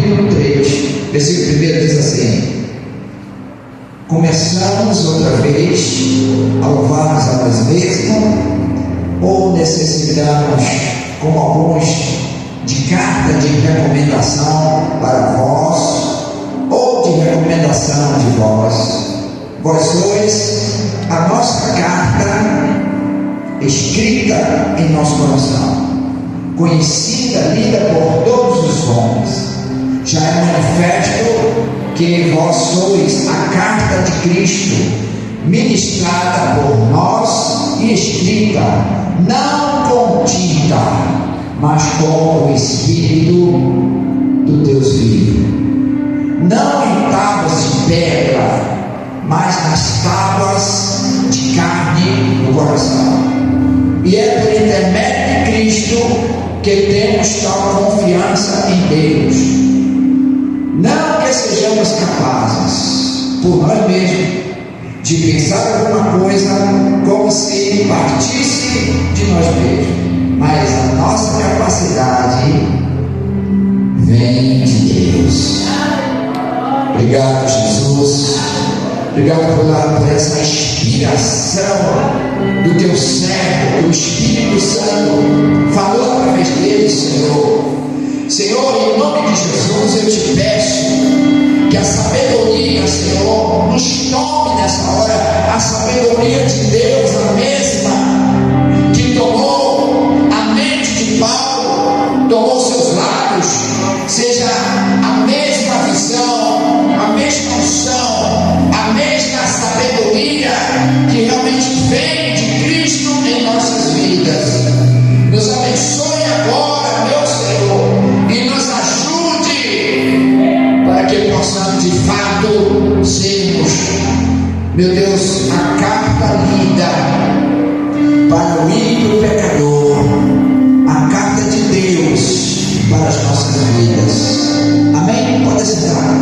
capítulo 3, versículo 1 diz assim: começamos outra vez a louvar-nos a nós mesmos, ou necessitamos, como alguns, de carta de recomendação para vós, ou de recomendação de vós? Vós sois a nossa carta escrita em nosso coração, conhecida, lida por todos os homens. Já é manifesto que vós sois a carta de Cristo, ministrada por nós e escrita, não com tinta, mas com o Espírito do Deus vivo, não em tábuas de pedra, mas nas tábuas de carne do coração. E é por intermédio de Cristo que temos tal confiança em Deus. Não que sejamos capazes, por nós mesmos, de pensar alguma coisa como se partisse de nós mesmos, mas a nossa capacidade vem de Deus. Obrigado, Jesus. Obrigado por essa inspiração do teu servo, do Espírito Santo, falou através dele, Senhor. Senhor, em nome de Jesus, eu te peço que a sabedoria, Senhor, nos tome nessa hora, a sabedoria de Deus, a mesma que tomou a mente de Paulo, tomou seus lábios, seja a mesma visão, a mesma unção, a mesma sabedoria que realmente vem de Cristo em nossas vidas. Nos abençoe agora, meu Senhor, e nos ajude para que possamos de fato sermos, meu Deus, a carta lida para o ímpio pecador, a carta de Deus para as nossas vidas. Amém? Pode sentar.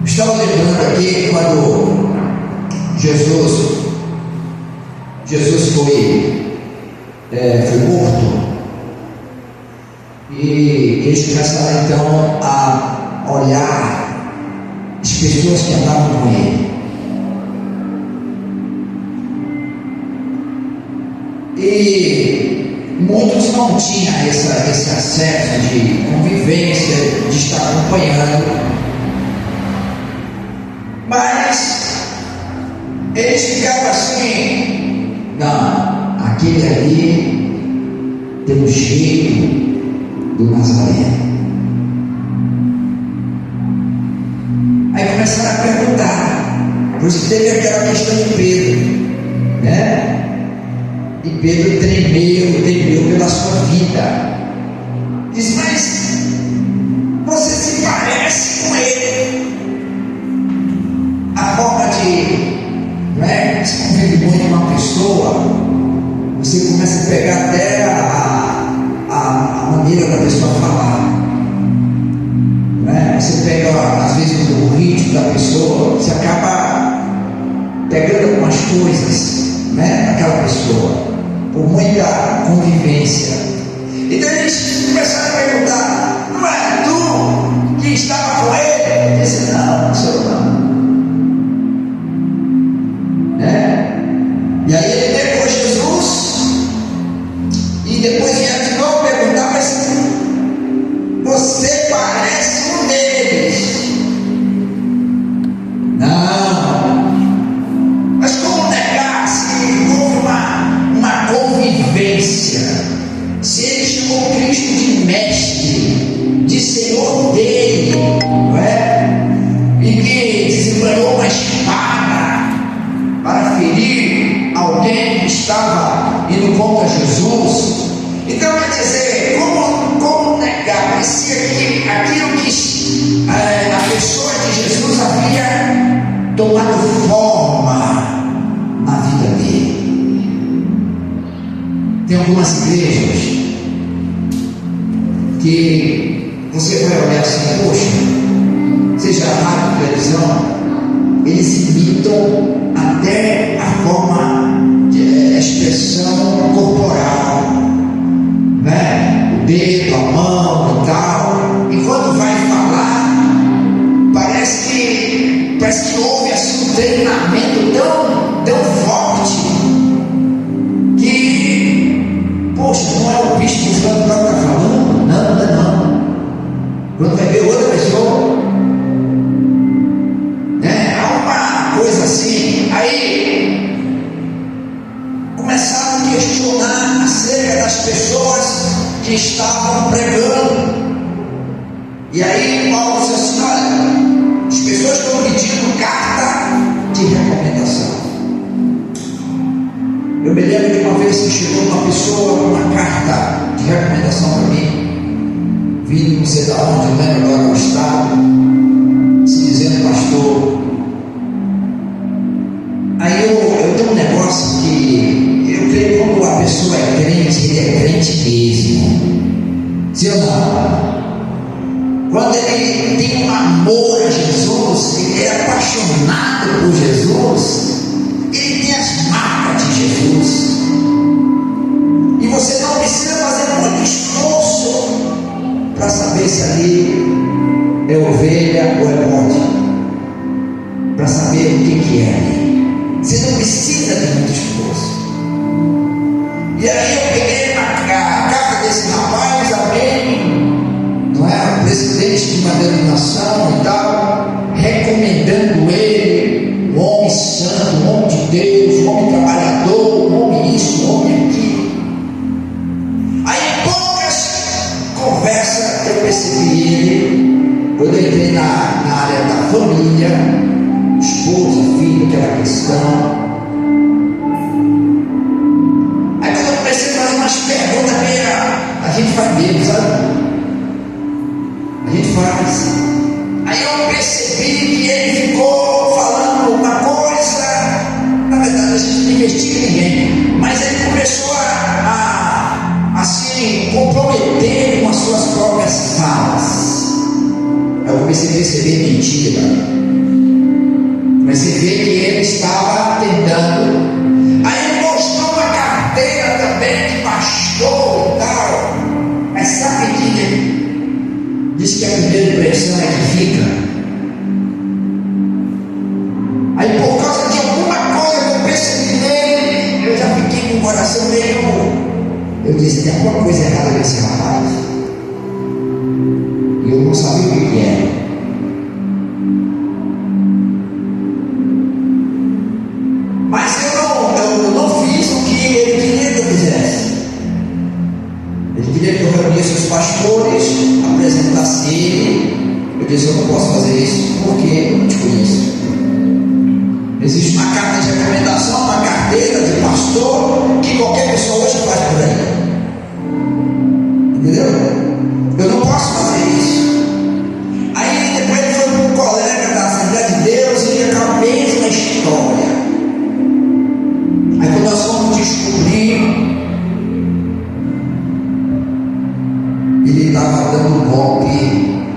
Estava lembrando aqui quando Jesus foi morto, e eles começaram então a olhar as pessoas que andavam com ele, e muitos não tinham esse acesso de convivência, de estar acompanhando, mas eles ficavam assim: não, aquele ali tem um jeito do Nazareno. Aí começaram a perguntar, por isso teve aquela questão de Pedro, né? E Pedro tremeu pela sua vida. Diz: mas você se parece com ele. A forma de, não é? Você convive muito com uma pessoa, você começa a pegar até a maneira da pessoa falar, não é? Você pega, às vezes, o ritmo da pessoa, você acaba pegando algumas coisas, né, daquela pessoa, por muita convivência. Então eles começaram a perguntar: não é tu que estava com ele? Ele disse: não, sou não. E aí ele negou Jesus, e depois vieram de novo perguntar: mas você parece um deles? Não. Mas como negar se houve uma convivência? Se ele chamou Cristo de mestre, de Senhor dele, não é? E que desembanhou uma espada para ferir alguém que estava indo contra Jesus. Então, quer dizer, como negar se aquilo que a pessoa de Jesus havia tomado forma na vida dele? Tem algumas igrejas que você vai olhar assim: poxa, seja rádio, televisão, eles imitam até a forma de expressão corporal, né? das pessoas que estavam pregando. E aí Paulo disse assim: olha, as pessoas estão pedindo carta de recomendação. Eu me lembro de uma vez que chegou uma pessoa com uma carta de recomendação para mim, vindo não sei da onde, não lembro agora o estado, se dizendo pastor. Aí eu tenho um negócio que eu creio que quando a pessoa é crente, ele é crente mesmo. Sim ou não? Quando ele tem um amor a Jesus, ele é apaixonado por Jesus, ele tem as marcas de Jesus. E você não precisa fazer muito esforço para saber se ali é ovelha ou é bode, para saber o que é ali. Você não precisa de muito esforço. E aí eu peguei a carta desse rapaz, alguém, não é, presidente de uma denominação e tal, recomendando ele, um homem santo, um homem de Deus, um homem trabalhador, um homem isso, um homem aquilo. Aí em poucas conversas eu percebi ele, quando eu entrei na área da família, esposa, filho, aquela questão. Aí quando eu comecei a fazer umas perguntas, a gente faz mesmo, sabe? A gente faz. Aí eu percebi que ele ficou falando uma coisa. Na verdade, a gente não investiga ninguém, mas ele começou a se comprometer com as suas próprias falas. Eu comecei a perceber mentira. Comecei a ver que ele estava tentando. Aí ele mostrou uma carteira também de pastor e tal. Mas sabe que diz que a primeira impressão é que fica. Aí por causa de alguma coisa que eu percebi nele, eu já fiquei com o coração meio. Eu disse: tem alguma coisa errada nesse rapaz. E eu não sabia o que era. Mas eu não fiz o que ele queria que eu fizesse. Ele queria que eu reunisse os pastores, apresentasse ele. Eu disse: eu não posso fazer isso porque eu não te conheço. Existe uma carta de recomendação, uma carteira de pastor que qualquer pessoa hoje faz por aí. Entendeu? Eu não posso fazer isso. Aí depois ele foi para um colega da Assembleia de Deus e ia com a mesma história. Aí quando nós fomos descobrir, ele estava dando golpe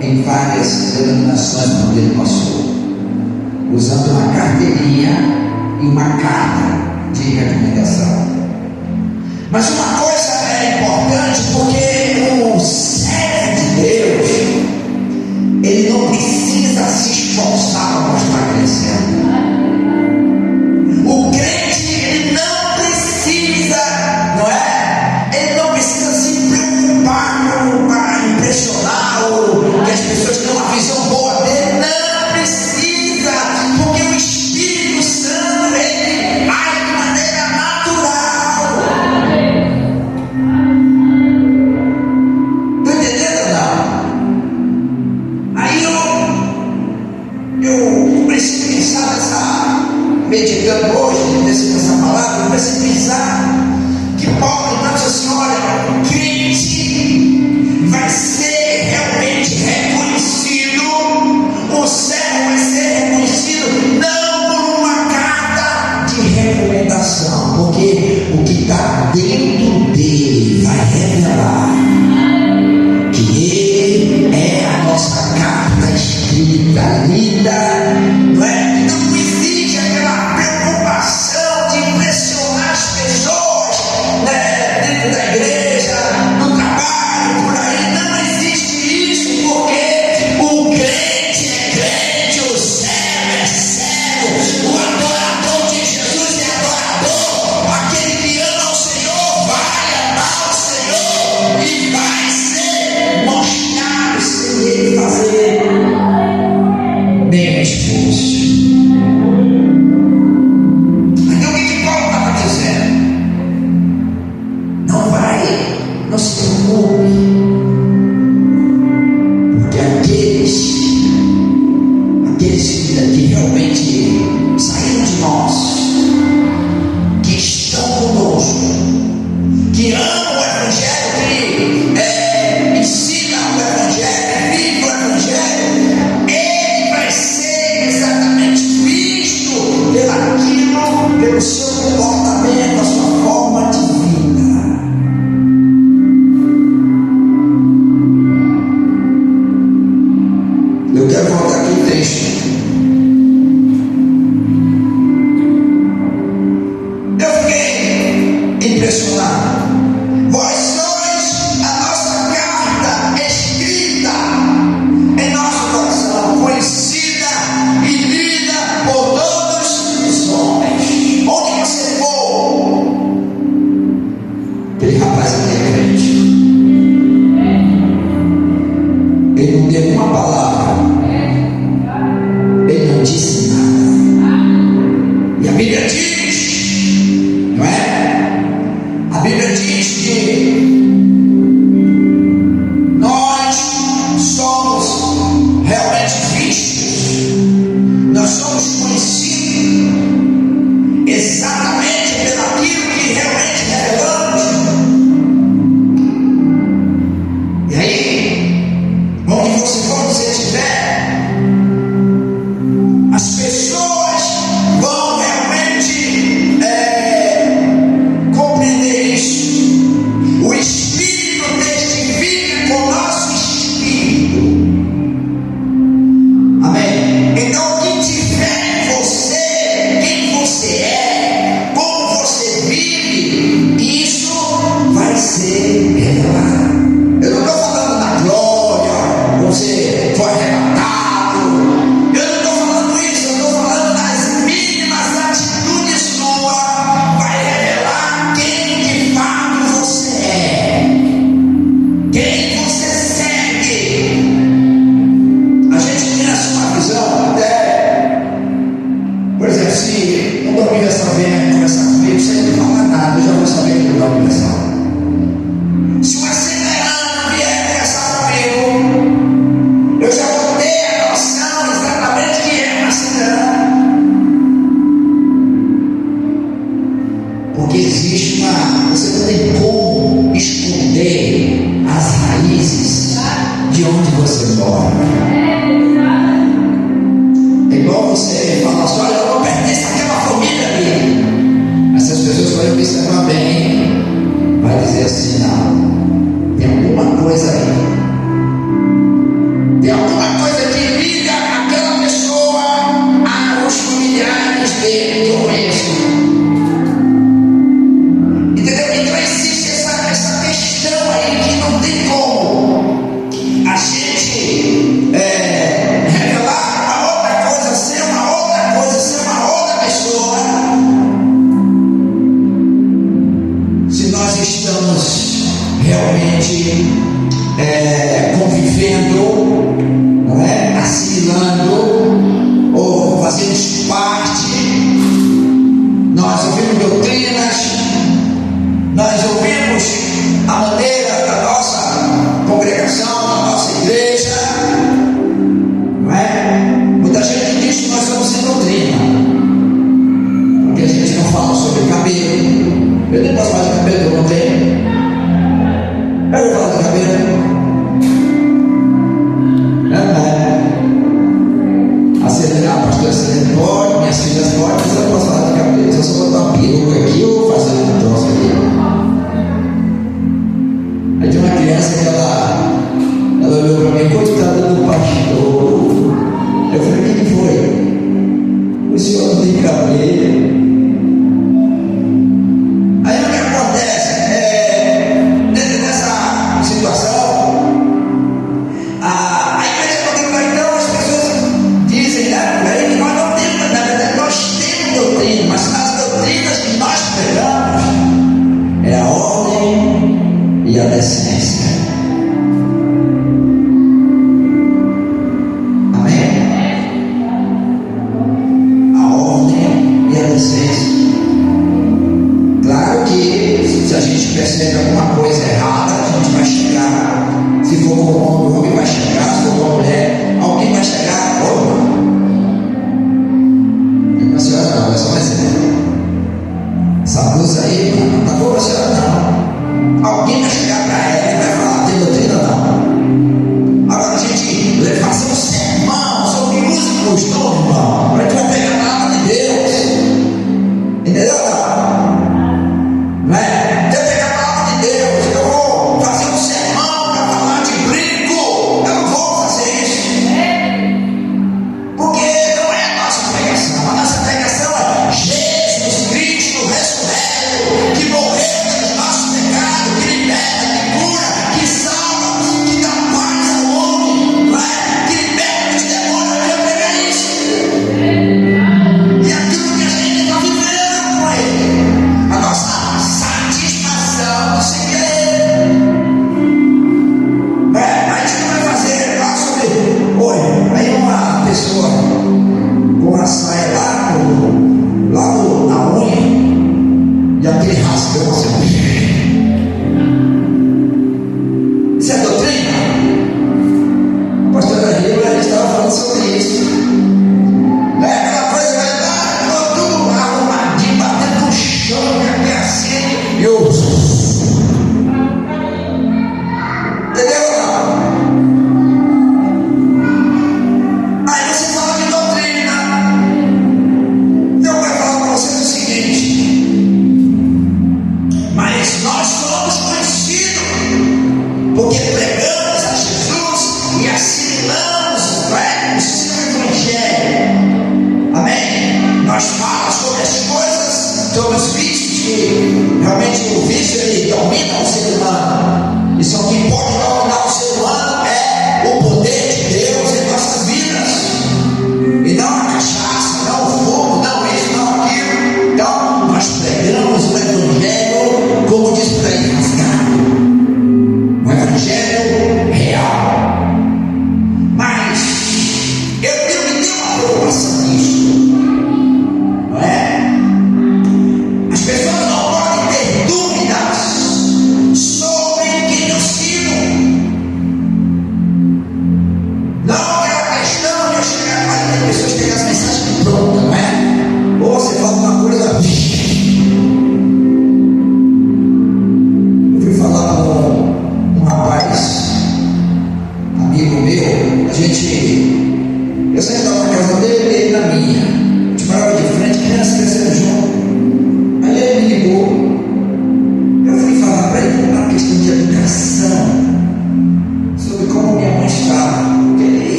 em várias denominações onde ele passou, usando uma carteirinha e uma carta de recomendação. Mas uma coisa é importante, porque o servo de Deus, ele não precisa se esforçar para estar crescendo. O crente, ele não precisa, não é? Ele não precisa se preocupar para impressionar ou que as pessoas tenham uma visão boa dele. Não precisa, porque o Espírito Santo, ele age de maneira natural. impressionar. Vós sois a nossa carta escrita em nosso coração, conhecida e lida por todos os homens. Onde você for, aquele rapaz aqui é crente. Ele não deu uma palavra, ele não disse nada. E a Bíblia diz, não é? A Bíblia diz que nós somos realmente vistos, nós somos conhecidos exatamente pelo aquilo que realmente revelamos. E aí, onde você estiver, as pessoas vão realmente compreender isso. O Espírito testifica com o nosso espírito. Amém? Então, o que tiver em você, quem você é, como você vive, isso vai ser revelado. Eu não estou falando da glória, você foi arrebatado. Eu não estou falando isso, eu estou falando das mínimas atitudes suas. Vai revelar quem de fato você é, quem você segue. A gente tem essa uma visão até, por exemplo, se um da universal vier conversar comigo sem me falar nada, eu já vou saber que é da universal. Se uma semelhante vier conversar comigo, eu já vou ter a noção exatamente que é uma semelhante. Porque existe você não tem como esconder as raízes de onde você mora. É igual você falar assim: olha, eu não pertenço àquela família ali. Essas pessoas vão observar bem, vai dizer assim: não, tem alguma coisa aí, tem alguma coisa que liga aquela pessoa aos familiares dele que eu conheço. Entendeu? Então existe essa questão aí que não tem como a gente revelar uma outra coisa, ser uma outra coisa, ser uma outra pessoa, se nós estamos realmente convivendo, não é? Assimilando ou fazendo parte. Nós ouvimos doutrinas, nós ouvimos a maneira da nossa congregação, da nossa igreja, não é? Muita gente diz que nós somos sem doutrina, porque a gente não fala sobre cabelo. Eu nem posso falar de cabelo, eu não tenho. Eu vou falar de cabelo. Acelerar, pastor, acelerar pode, minhas filhas podem, mas eu não posso falar de cabelo. Se eu só botar uma peruca aqui, eu vou fazer um troço aqui. Aí tinha uma criança que ela olhou para mim: coitada do pastor. Eu falei: o que foi? O senhor não tem cabelo. Aí o que acontece? Dentro dessa situação, a igreja contemporânea, então, as pessoas dizem, né, por aí, que nós não temos, na verdade, nós temos doutrina, mas as doutrinas que nós pregamos é a ordem e a decência. Amém? A ordem e a decência. Claro que se a gente percebe alguma coisa errada, a gente vai chegar. Se for com o homem, vai chegar. Se for com a mulher, alguém vai chegar. Opa! Não, senhora, não, é só um exemplo. Essa blusa aí, não tá boa, senhora, não. Alguém vai chegar para ela e vai falar: tem doutrina, não. Agora a gente vai fazer um sermão sobre músicos, não, irmão. A gente vai pegar a palavra de Deus. Entendeu? Não é? Eu pegar a palavra de Deus, eu vou fazer um sermão para falar de brinco.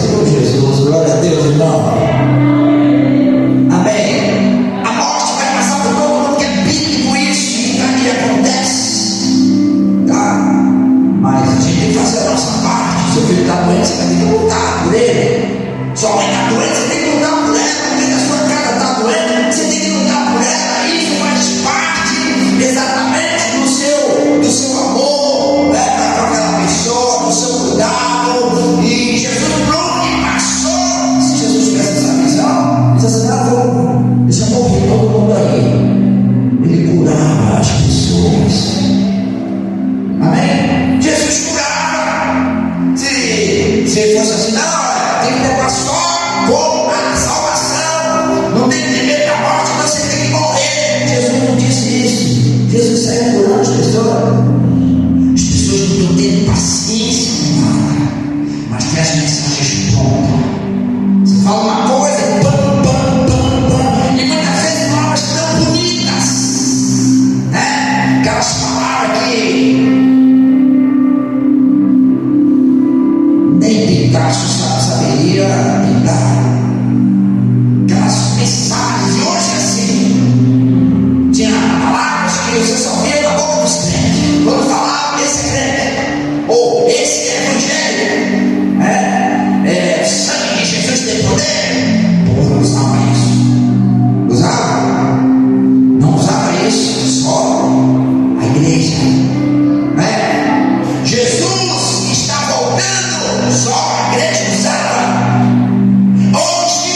Oh, Jesus, glória a Deus, irmão. Amém. A morte vai passar por todo mundo que é bíblico isso, e acontece. Tá? Mas a gente tem que fazer a nossa parte. Seu filho está doente, você vai ter que lutar por ele. Sua mãe está doente, você tem que lutar por ela. Alguém da sua casa está doente, você tem que lutar por ela. Isso faz parte exatamente do seu amor, né, para aquela pessoa, do seu cuidado. E Jesus pronto e passou. Se Jesus tivesse essa visão, ele disse assim: deixa eu morrer todo mundo aí. Ele curava as pessoas. Amém? Jesus curava. Se fosse assim, não, tem que levar só com a salvação. Não tem que ter medo da morte, você tem que morrer. Jesus não disse isso. Jesus saiu curando as pessoas. As pessoas não estão tendo paciência com nada, mas tem as mensagens prontas. Você fala uma coisa, pam, pam, pam, pam, e muitas vezes palavras tão bonitas, né? Aquelas palavras que nem Picasso saberia pintar. Aquelas mensagens, e hoje assim, tinha palavras que você só via na boca dos crentes. Quando falava, esse é crente, ou esse é evangélico, o sangue de Jesus tem poder. O povo não usava isso. Usava? Não usava isso, só a igreja. Jesus está voltando, só a igreja usava. Hoje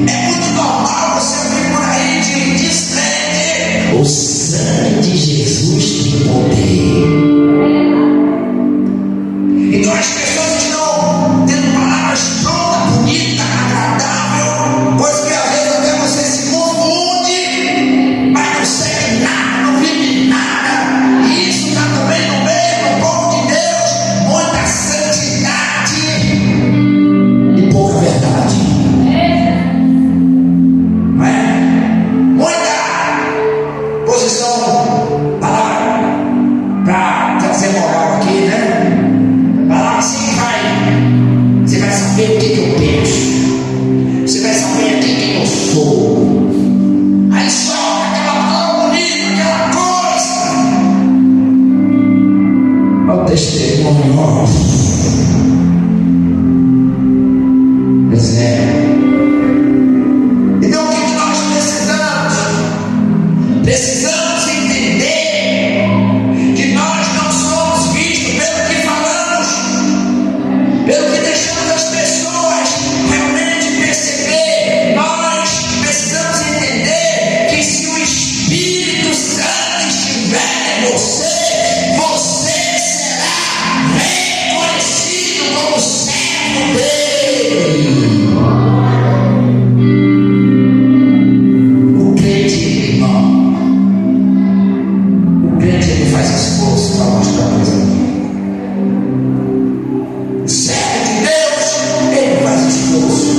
é muito normal você ouvir por aí de descrente. O sangue de Jesus tem poder. Então as pessoas estão tendo palavras prontas, bonitas, agradável, coisa que às vezes até você se confunde, mas não segue nada, não vive nada. E isso está também no meio do povo de Deus, muita santidade e pouca verdade. Não é? Muita posição para trazer moral aqui, né? Falar assim, você vai saber o que eu penso, você vai saber aqui quem eu sou. Aí solta aquela palavra bonita, aquela coisa. Olha o testemunho. Pois é. Então o que nós precisamos? Precisamos entender que nós não somos vistos pelo que falamos, pelo que deixamos as pessoas realmente perceber. Nós precisamos entender que se o Espírito Santo estiver em você, você será reconhecido como servo dele. O crente, irmão, o crente ele faz esforço para mostrar coisa boa. O servo de Deus, ele faz esforço.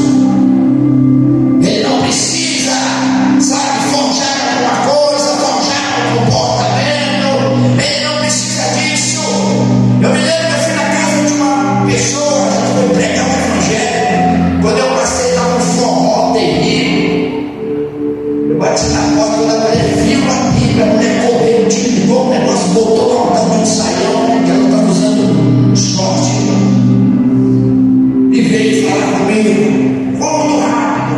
Ele não precisa, sabe, forjar alguma coisa, forjar um comportamento. Ele não precisa disso. Eu me lembro que eu fui na casa de uma pessoa, a gente foi pregar o evangelho. Quando eu passei, estava um forró terrível. Eu bati na porta da mulher, viu a Bíblia, a mulher correu, desligou o negócio, botou no altar de um saião, que ela estava usando um short, e veio falar comigo. Vou muito rápido.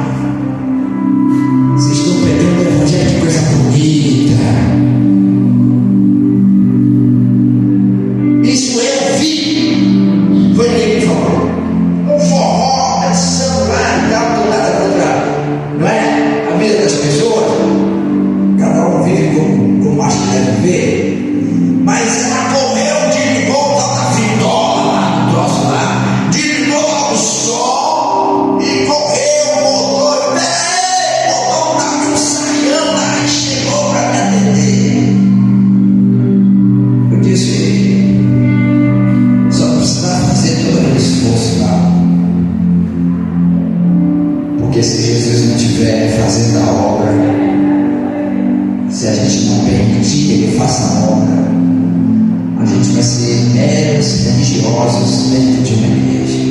Vocês estão pegando o evangelho de coisa bonita. Isso eu vi. Foi ele que falou. Um forró, dançando lá e tal, não nada contra, não é? A vida das pessoas. Cada um vive como acha que deve viver. Mas ela correu, desligou o tal da fitola lá, no troço lá, desligou o som e correu, botou, botou um saião lá e chegou para me atender. Eu disse, só precisava fazer todo aquele esforço lá. Porque se Jesus não estiver fazendo a obra, se a gente não permitir que ele faça a obra, a gente vai ser meros religiosos dentro de uma igreja.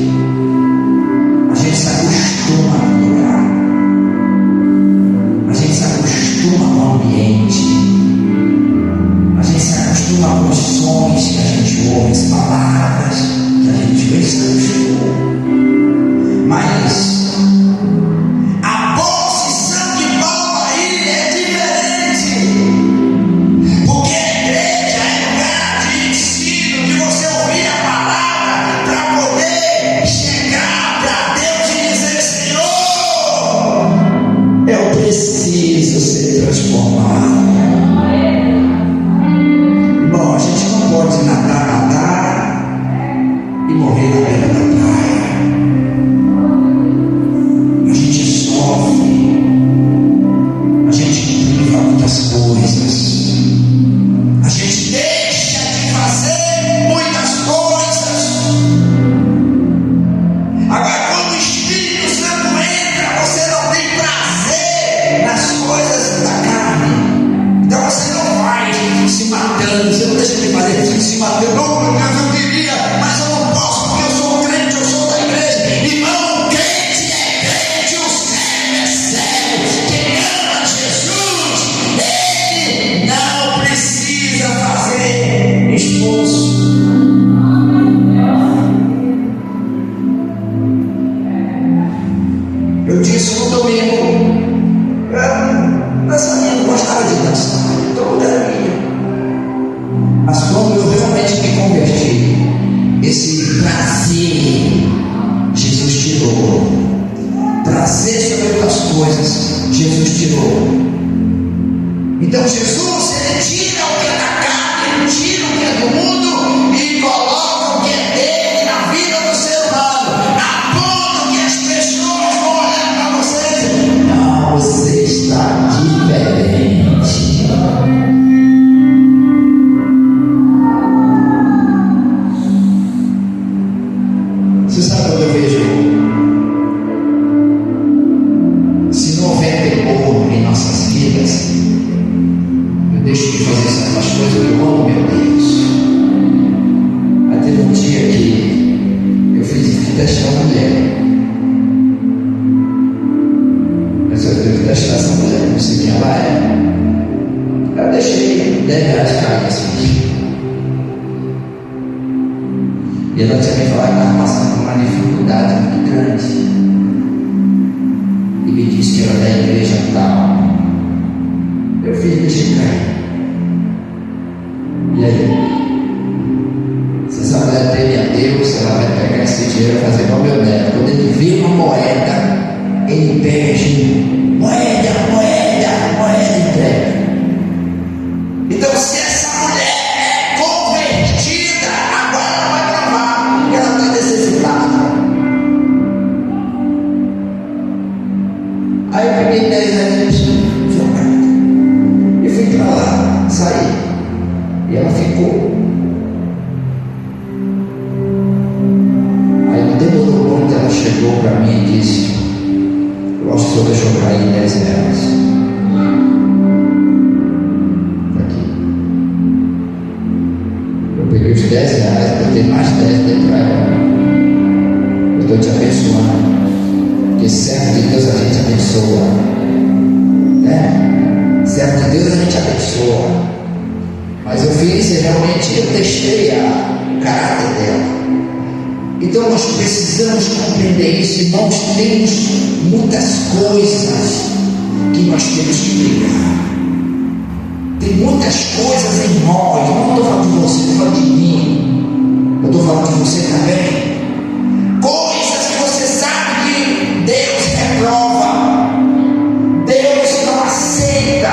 Jesus tirou. Então Jesus, ele tira o que é da carne, ele tira o que é do mundo e coloca o que é dele na vida do ser humano, a ponto que as pessoas vão olhar para você e dizer: não, você está diferente. Você sabe quando eu vejo, se não houver temor em nossas vidas, eu deixo de fazer certas coisas que eu amo, meu Deus. Aí teve um dia que eu fui testar uma mulher. Mas eu fui testar essa mulher, não sei quem ela é. Eu deixei R$10 cair assim. E ela tinha me falado que estava passando por uma dificuldade muito grande. E me disse que era da igreja tal. Eu fiz, deixei cair. E aí? Se essa mulher teme a Deus, ela vai pegar esse dinheiro e fazer igual meu neto. Quando ele vê uma moeda, ele pede moeda e entrega. Então, se essa mulher é convertida, agora ela vai travar, porque ela está necessitada. Aí eu peguei 10 reais e fui para lá, saí. E ela ficou. Aí não demorou muito, ela chegou para mim e disse: eu acho que o senhor deixou cair 10 reais. Peguei os 10 reais, botei mais 10 dentro para ela. Eu estou te abençoando, porque servo de Deus a gente abençoa, né? Servo de Deus a gente abençoa. Mas eu fiz e realmente eu testei o caráter dela. Então nós precisamos compreender isso, irmãos. Temos muitas coisas que nós temos que brigar. Tem muitas coisas em nós. Eu não estou falando de você, estou falando de mim. Eu estou falando de você também. Coisas que você sabe que Deus reprova, Deus não aceita.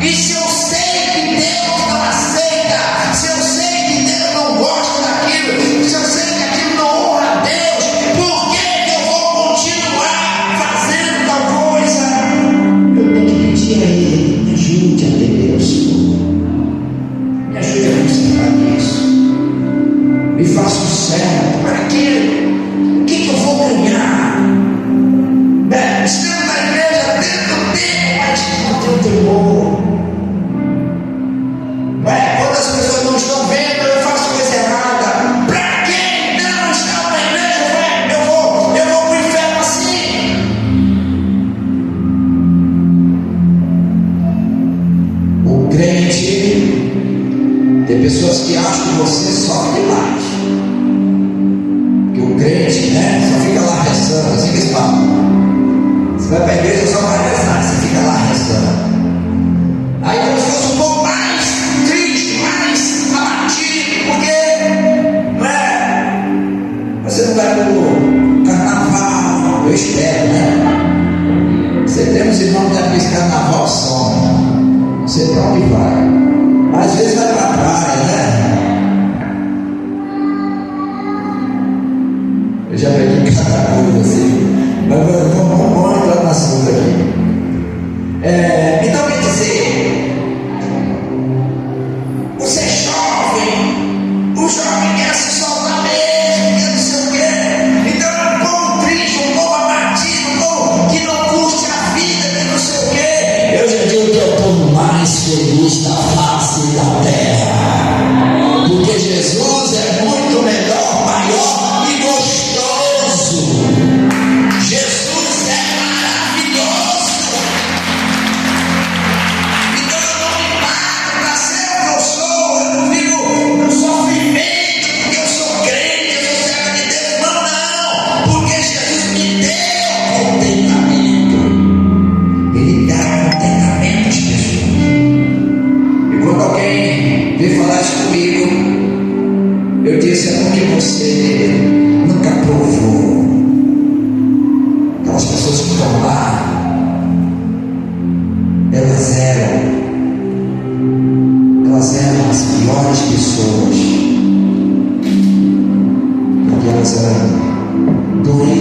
E se eu sei que Deus não aceita, se eu sei que Deus não gosta daquilo, se eu sei que aquilo não honra a Deus, por que eu vou continuar fazendo tal coisa? Eu tenho que pedir a Ele: me ajude a ter Deus. Me ajude a consertar isso. Me faça o certo. Para quê? O que eu vou ganhar? Estando na igreja dentro do tempo, mas não tenho temor. Quando as pessoas não estão vendo, eu faço coisa errada. Para quem não está na igreja, eu vou para o inferno assim. O crente, tem pessoas que acham que você sofre demais. Que o crente, né, só fica lá rezando, assim que eles falam. Você vai para a igreja só para rezar, você fica lá rezando. Aí como se fosse um pouco mais triste, mais abatido, porque não é? Você não vai para o carnaval, eu espero, né? Você temos irmãos que já fez carnaval só, né? Não sei para onde vai. Às vezes vai para a praia, né? Eu já peguei cada coisa assim. Mas vamos entrar no assunto aqui. Então quer dizer, você é jovem, o jovem quer se soltar mesmo, quer não sei o quê. Então é um povo triste, um povo abatido, um povo que não curte a vida, que não sei o quê. Eu já digo que é o povo mais feliz da face da terra, porque Jesus é muito melhor, maior e gostoso. Jesus é maravilhoso.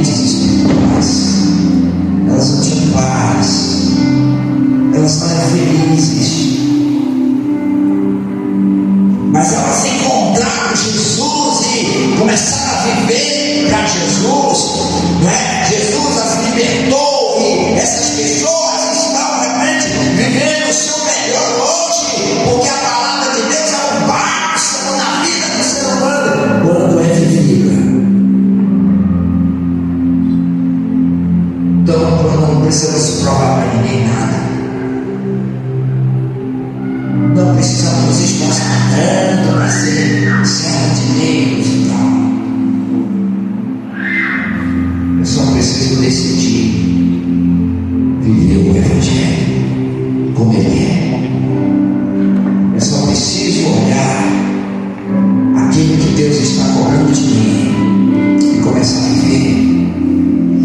ambientes espirituais. Elas não tinham paz, elas não eram felizes, mas elas encontraram Jesus e começaram a viver para Jesus, né? Jesus as libertou e essas pessoas estão realmente vivendo o seu melhor hoje, porque a palavra de Deus é um bálsamo na vida do ser humano quando é vivida. Então não precisamos provar para ninguém nada. Não precisamos nos esforçar tanto para ser servo de Deus e tal. Eu só preciso decidir viver o Evangelho como ele é. Eu só preciso olhar aquilo que Deus está cobrando de mim e começar a viver.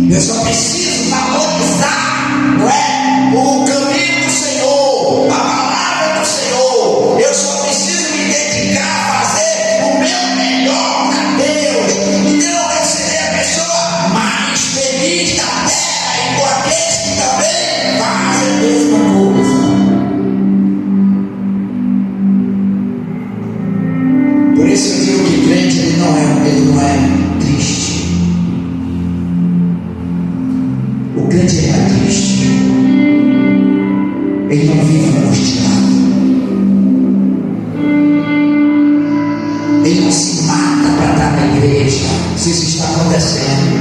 Eu só preciso valorizar, não é, o caminho do Senhor, a palavra do Senhor. Eu só preciso me dedicar a fazer o meu melhor para Deus. Então eu serei a pessoa mais feliz da terra e com aqueles que também fazem a mesma coisa. Por isso eu digo que crente ele não é triste. O crente ele não é triste. Ele não vive angustiado. Ele não se mata para estar na igreja. Se isso está acontecendo,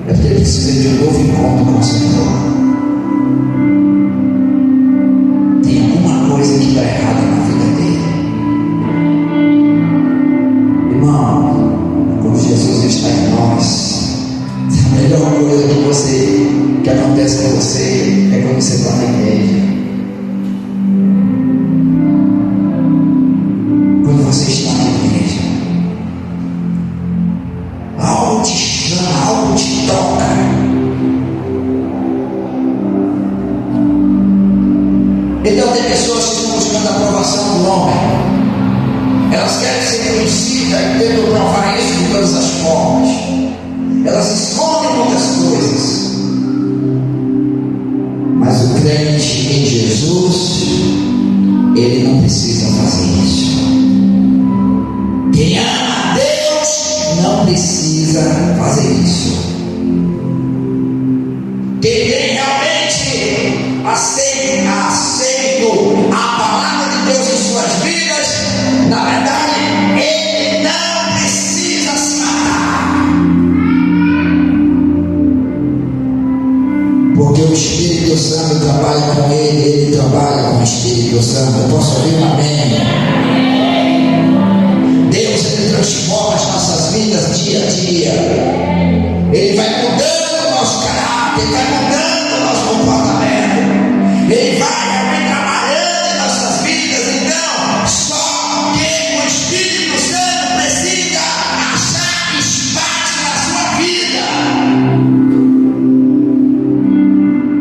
é porque ele precisa de um novo encontro com o Senhor. Tem alguma coisa que está errada na vida dele. Irmão, quando Jesus está em nós, a melhor coisa que acontece com você é quando você está na igreja. Quando você está na igreja, algo te chama, algo te toca. Então tem pessoas que estão buscando a aprovação do homem. Elas querem ser conhecidas e tentam provar isso de todas as formas. Elas escondem muitas coisas. Mas o crente em Jesus, ele não precisa fazer isso. Quem ama a Deus não precisa fazer isso. Quem tem realmente aceito a palavra de Deus em suas vidas, na verdade, ele não precisa se matar. Porque o Espírito Santo trabalha com ele trabalha com o Espírito Santo. Eu posso ouvir um amém? Deus, ele transforma as nossas vidas dia a dia. Ele vai mudando o nosso caráter, ele vai mudando o nosso comportamento. Ele vai trabalhando em nossas vidas. Então, só quem o Espírito Santo precisa achar espaço na sua vida.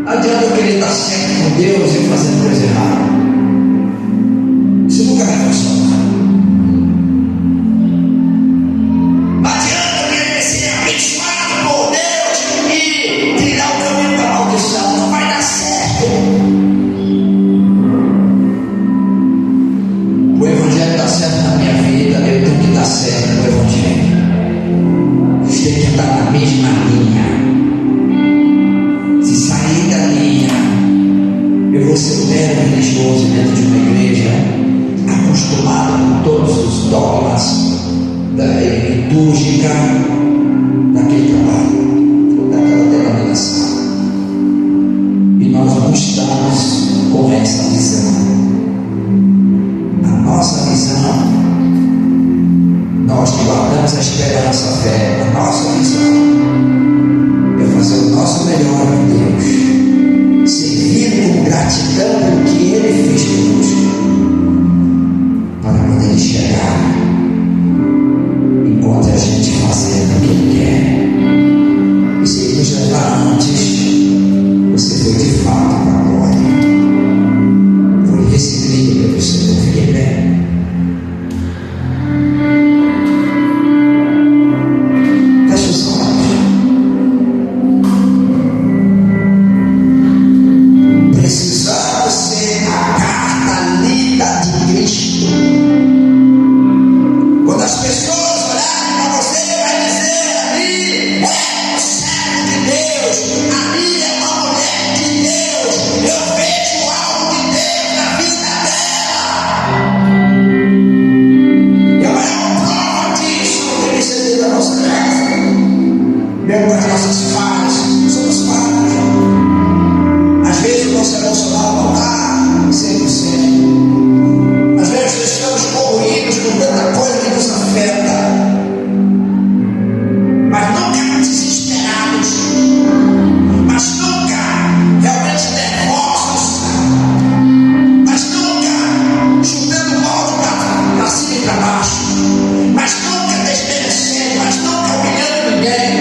Adianta eu querer estar sempre com Deus e fazendo coisa errada. Isso nunca vai funcionar. Não adianta eu querer ser abençoado por Deus e tirar o caminho da maldição. Não vai dar certo. O Evangelho está certo na minha vida, eu tenho que estar certo no Evangelho. Você tem que andar na mesma linha. Se sair da linha, eu vou ser um mero religioso dentro de uma igreja, acostumado com todos os dogmas da litúrgica daquele trabalho, daquela denominação. E nós não estamos com essa visão. A nossa visão, nós que guardamos a esperança, a fé, a nossa visão mesmo com as nossas falhas, somos falhos. Às vezes o nosso emocional não está 100%. Às vezes estamos corroídos com tanta coisa que nos afeta, mas nunca desesperados, mas nunca realmente nervosos, mas nunca chutando mal para cima e para baixo, mas nunca desmerecendo, mas nunca humilhando ninguém,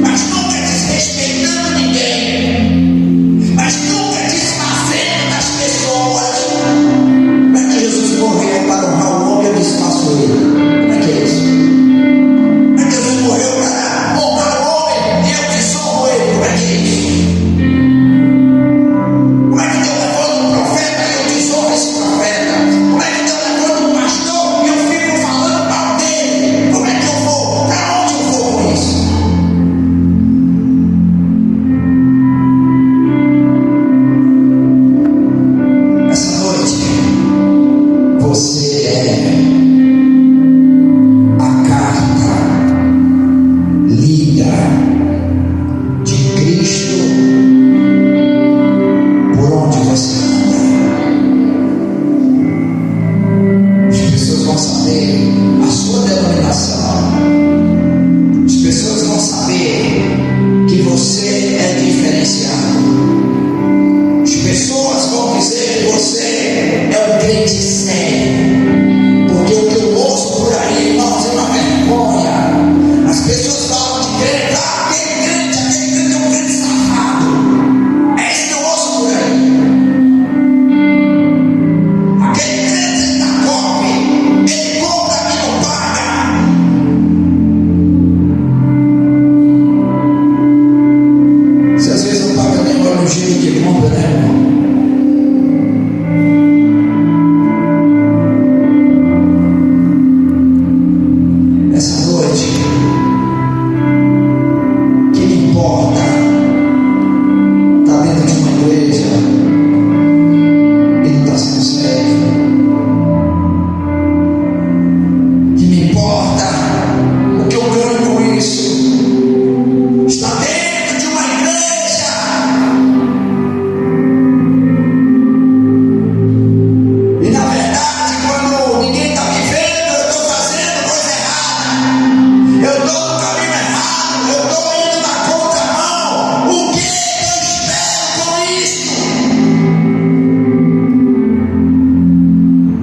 mas nunca desrespeitando ninguém, mas nunca desfazendo das pessoas. Como é que Jesus morreu para honrar o homem e eu desfaço ele? Como é que é isso? Como é que Jesus morreu para honrar o homem e eu desonro ele? Como é que é isso? Como é que Deus levanta um profeta e eu desonro esse profeta? Como é que Deus levanta um pastor e eu fico falando mal dele? Como é que eu vou? Para onde eu vou com isso? Essa noite, você é a carta lida de Cristo por onde você anda. As pessoas vão saber a sua denominação. As pessoas vão saber que você é diferenciado. As pessoas vão dizer que você é um crente sério, porque o que eu ouço por aí, irmãos, é uma vergonha. As pessoas falam de crente, aquele crente é um crente safado. É isso que eu ouço por aí. Aquele crente ele dá golpe, ele compra e não paga. Se às vezes não paga nem o elogio que compra, né, irmão? Essa noite, o que me importa está dentro de uma igreja e não está sendo sério. O que me importa, o que eu ganho com isso, está dentro de uma igreja. E na verdade, quando ninguém está me vendo, eu estou fazendo coisa errada. Eu estou no caminho errado, eu estou indo na contramão. O que eu espero com isso?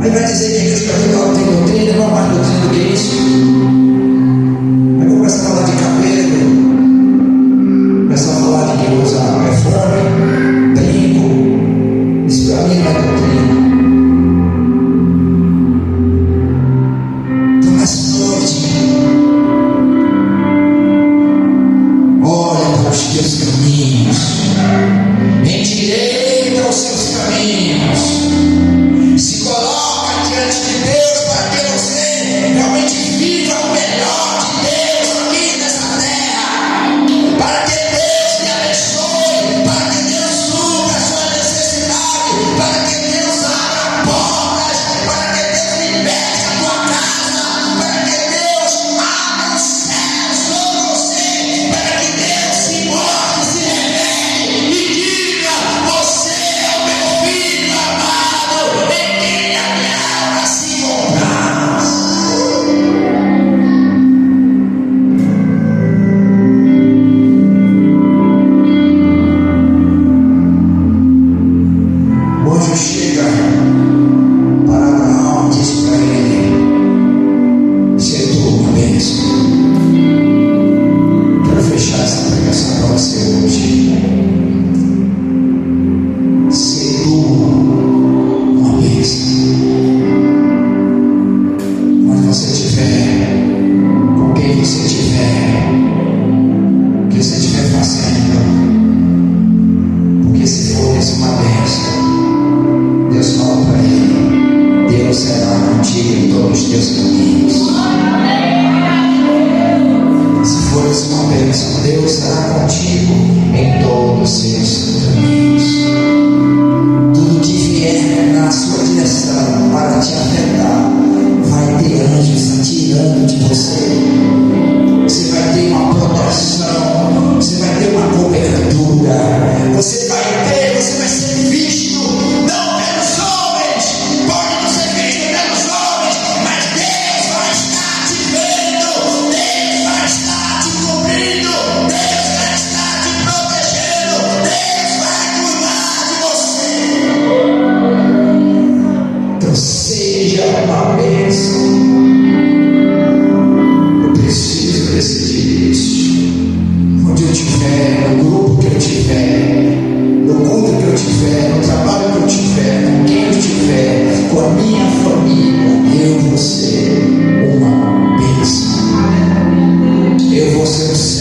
Aí vai dizer que a igreja católica tem doutrina, não mais doutrina do que isso. Aí vou começar a falar de cabelo, começar a falar de quem usa perfume, brinco. Isso para mim não é doutrina. Então essa noite, olha para os teus caminhos, endireita os seus caminhos, se coloca diante de Deus para que você realmente viva o melhor de Deus aqui nessa terra, para que Deus te abençoe, para que Deus supra a sua necessidade, para que Deus abra portas, para que Deus liberte a tua casa, para que Deus abra os céus sobre você, para que Deus se mostre, se revele e diga: você é o meu filho amado, em quem a minha alma se compraz. O anjo chega para Abraão e diz para ele: se tu uma bênção. Quero fechar essa pregação para você hoje. Se tu uma bênção. Onde você estiver, com quem você estiver, o que você estiver fazendo, porque se for isso uma bênção, Deus fala para ele: Deus será contigo em todos os teus caminhos. Se for isso uma bênção, Deus será contigo em todos os seus caminhos. Tudo que vier na sua direção para te afetar, vai ter anjos atirando de você. Você vai ter uma proteção.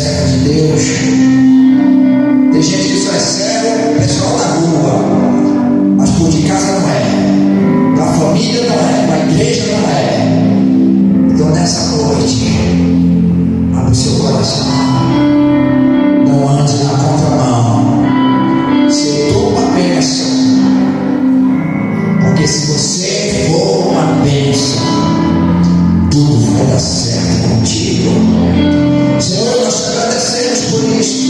servo de Deus. Tem gente que só é servo pessoal da rua, mas por de casa não é, da família não é, da igreja não é. Então nessa noite, abre o seu coração, não ande na contramão, se tu uma bênção, porque se você for uma bênção, tudo vai dar certo contigo. Senhor, nós te agradecemos por isso.